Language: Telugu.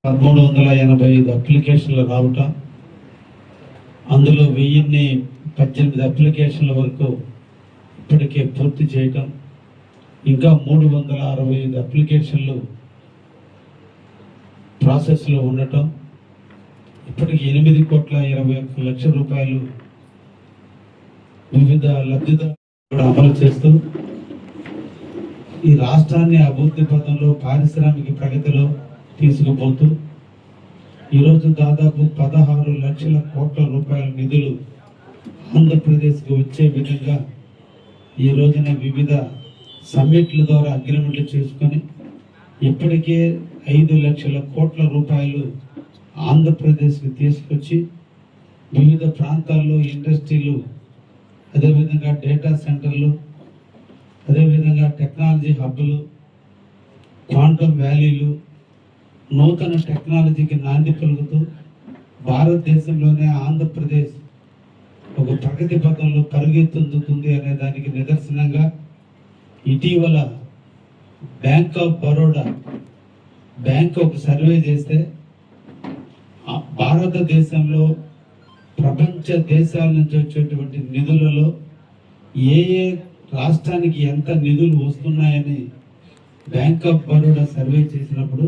1385 అప్లికేషన్లు రావటం, అందులో 1018 అప్లికేషన్ల వరకు ఇప్పటికే పూర్తి చేయటం, ఇంకా 365 అప్లికేషన్లు ప్రాసెస్లో ఉండటం, ఇప్పటికి 8,21,00,000 రూపాయలు వివిధ లబ్ధిదారులు అమలు చేస్తూ ఈ రాష్ట్రాన్ని అభివృద్ధి పథంలో పారిశ్రామిక ప్రగతిలో తీసుకుపోతూ ఈరోజు దాదాపు 16 లక్షల కోట్ల రూపాయల నిధులు ఆంధ్రప్రదేశ్కి వచ్చే విధంగా ఈ రోజున వివిధ సమ్మిట్ల ద్వారా అగ్రిమెంట్లు చేసుకొని ఇప్పటికే 5 లక్షల కోట్ల రూపాయలు ఆంధ్రప్రదేశ్కి తీసుకొచ్చి వివిధ ప్రాంతాల్లో ఇండస్ట్రీలు, అదేవిధంగా డేటా సెంటర్లు, అదేవిధంగా టెక్నాలజీ హబ్బులు, క్వాంటమ్ వ్యాలీలు, నూతన టెక్నాలజీకి నాంది పలుకుతూ భారతదేశంలోనే ఆంధ్రప్రదేశ్ ఒక ప్రగతి పథంలో పరుగెత్తుతుంది అనే దానికి నిదర్శనంగా ఇటీవల బ్యాంక్ ఆఫ్ బరోడా బ్యాంక్ ఒక సర్వే చేస్తే భారతదేశంలో ప్రపంచ దేశాల నుంచి వచ్చేటువంటి నిధులలో ఏ ఏ రాష్ట్రానికి ఎంత నిధులు వస్తున్నాయని బ్యాంక్ ఆఫ్ బరోడా సర్వే చేసినప్పుడు